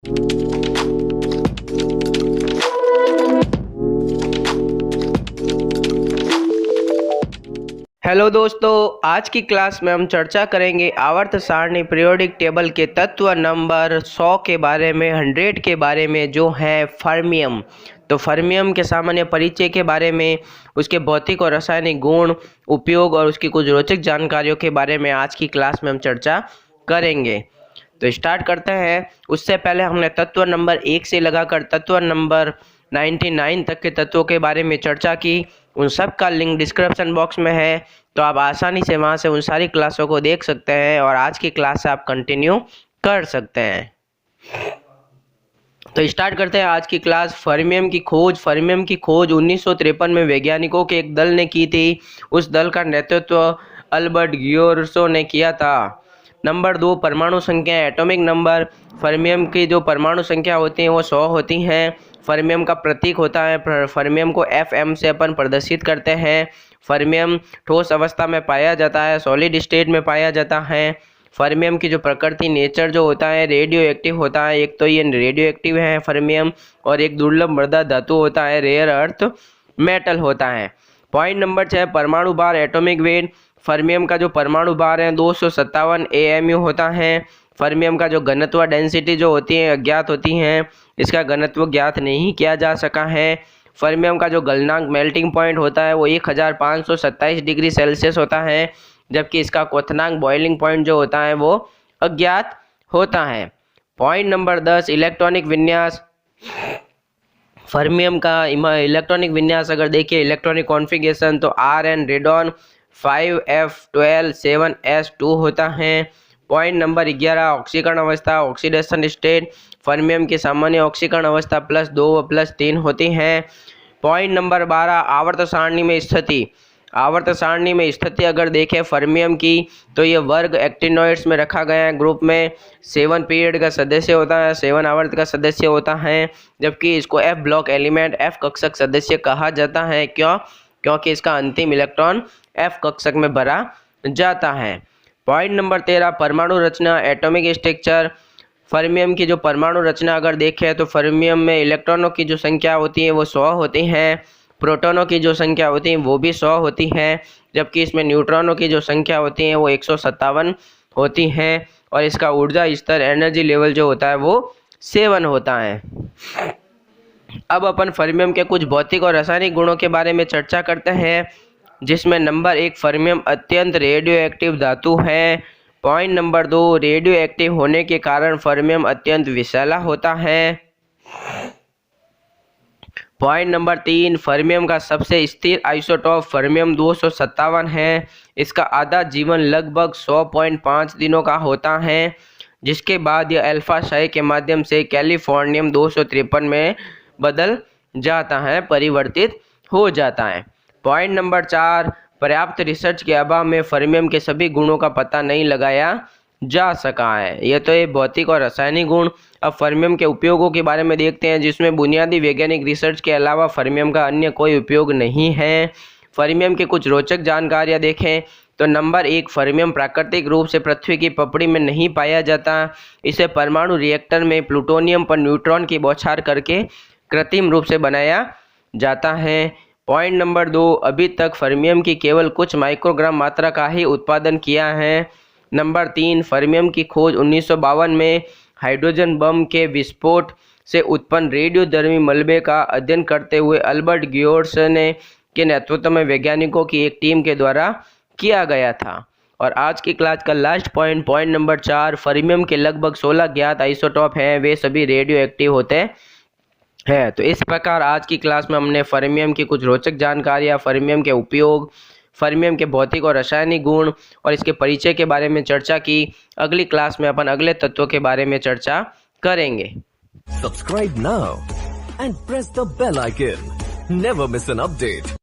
Hello दोस्तों, आज की क्लास में हम चर्चा करेंगे आवर्त सारणी पीरियोडिक टेबल के तत्व नंबर 100 के बारे में, 100 के बारे में, जो है फर्मियम। तो फर्मियम के सामान्य परिचय के बारे में, उसके भौतिक और रासायनिक गुण, उपयोग और उसकी कुछ रोचक जानकारियों के बारे में आज की क्लास में हम चर्चा करेंगे। तो स्टार्ट करते हैं। उससे पहले हमने तत्व नंबर 1 से लगाकर तत्व नंबर 99 तक के तत्वों के बारे में चर्चा की। उन सब का लिंक डिस्क्रिप्शन बॉक्स में है, तो आप आसानी से वहां से उन सारी क्लासों को देख सकते हैं और आज की क्लास से आप कंटिन्यू कर सकते हैं। तो स्टार्ट करते हैं आज की क्लास। फर्मियम की खोज। फर्मियम की खोज 1953 में वैज्ञानिकों के एक दल ने की थी। उस दल का नेतृत्व अल्बर्ट गियोर्सो ने किया था। नंबर 2, परमाणु संख्या, एटॉमिक नंबर। फर्मियम की जो परमाणु संख्या होती है वो 100 होती हैं। फर्मियम का प्रतीक होता है, फर्मियम को FM से अपन प्रदर्शित करते हैं। फर्मियम ठोस अवस्था में पाया जाता है, सॉलिड स्टेट में पाया जाता है। फर्मियम की जो प्रकृति, नेचर जो होता है, रेडियो एक्टिव होता है। एक तो ये रेडियो एक्टिव है फर्मियम, और एक दुर्लभ मृदा धातु होता है, रेयर अर्थ मेटल होता है। पॉइंट नंबर 6, परमाणु भार, एटॉमिक वेट। फर्मियम का जो परमाणु भार है 257 AMU होता है। फर्मियम का जो घनत्व, डेंसिटी जो होती है अज्ञात होती हैं, इसका घनत्व ज्ञात नहीं किया जा सका है। फर्मियम का जो गलनांक, मेल्टिंग पॉइंट होता है वो 1527 डिग्री सेल्सियस होता है, जबकि इसका क्वथनांक, बॉइलिंग पॉइंट जो होता है वो अज्ञात होता है। पॉइंट नंबर 10, इलेक्ट्रॉनिक विन्यास। फर्मियम का इलेक्ट्रॉनिक विन्यास अगर देखिए, इलेक्ट्रॉनिक कॉन्फ़िगरेशन, तो Rn रेडॉन 5f12 7s2 होता है। पॉइंट नंबर 11, ऑक्सीकरण अवस्था, ऑक्सीडेशन स्टेट। फर्मियम की सामान्य ऑक्सीकरण अवस्था +2 व +3 होती हैं। पॉइंट नंबर 12, आवर्त सारणी में स्थिति। आवर्त सारणी में स्थिति अगर देखें फर्मियम की, तो ये वर्ग एक्टिनोइड्स में रखा गया है। ग्रुप में 7 पीरियड का सदस्य होता है, 7 आवर्त का सदस्य होता है, जबकि इसको F ब्लॉक एलिमेंट, F कक्षक सदस्य कहा जाता है। क्यों? क्योंकि इसका अंतिम इलेक्ट्रॉन F कक्षक में भरा जाता है। पॉइंट नंबर 13, परमाणु रचना, एटॉमिक स्ट्रक्चर। फर्मियम की जो परमाणु रचना अगर देखें तो फर्मियम में इलेक्ट्रॉनों की जो संख्या होती है वो 100 होती हैं। प्रोटॉनों की जो संख्या होती है वो भी 100 होती है, जबकि इसमें न्यूट्रॉनों की जो संख्या होती है वो 157 होती हैं, और इसका ऊर्जा स्तर, एनर्जी लेवल जो होता है वो 7 होता है। अब अपन फर्मियम के कुछ भौतिक और रासायनिक गुणों के बारे में चर्चा करते हैं, जिसमें नंबर 1, फर्मियम अत्यंत रेडियो एक्टिव धातु है। पॉइंट नंबर 2, रेडियो एक्टिव होने के कारण फर्मियम अत्यंत विषैला होता है। पॉइंट नंबर 3, फर्मियम का सबसे स्थिर आइसोटॉप फर्मियम 257 है। इसका आधा जीवन लगभग 100.5 दिनों का होता है, जिसके बाद यह अल्फा क्षय के माध्यम से कैलिफोर्नियम 253 में बदल जाता है, परिवर्तित हो जाता है। पॉइंट नंबर 4, पर्याप्त रिसर्च के अभाव में फर्मियम के सभी गुणों का पता नहीं लगाया जा सका है। यह तो ये भौतिक और रासायनिक गुण। अब फर्मियम के उपयोगों के बारे में देखते हैं, जिसमें बुनियादी वैज्ञानिक रिसर्च के अलावा फर्मियम का अन्य कोई उपयोग नहीं है। फर्मियम के कुछ रोचक जानकारियाँ देखें तो नंबर 1, फर्मियम प्राकृतिक रूप से पृथ्वी की पपड़ी में नहीं पाया जाता। इसे परमाणु रिएक्टर में प्लूटोनियम पर न्यूट्रॉन की बौछार करके कृत्रिम रूप से बनाया जाता है। पॉइंट नंबर 2, अभी तक फर्मियम की केवल कुछ माइक्रोग्राम मात्रा का ही उत्पादन किया है। नंबर 3, फर्मियम की खोज 1952 में हाइड्रोजन बम के विस्फोट से उत्पन्न रेडियोधर्मी मलबे का अध्ययन करते हुए अल्बर्ट गियोर्स ने के नेतृत्व में वैज्ञानिकों की एक टीम के द्वारा किया गया था। और आज की क्लास का last point, point number 4, fermium के लगभग 16 ज्ञात आइसोटॉप हैं, वे सभी रेडियो एक्टिव होते है। तो इस प्रकार आज की क्लास में हमने फर्मियम की कुछ रोचक जानकारियाँ, फर्मियम के उपयोग, फर्मियम के भौतिक और रासायनिक गुण और इसके परिचय के बारे में चर्चा की। अगली क्लास में अपन अगले तत्वों के बारे में चर्चा करेंगे। Subscribe now and press the bell icon. Never miss an update.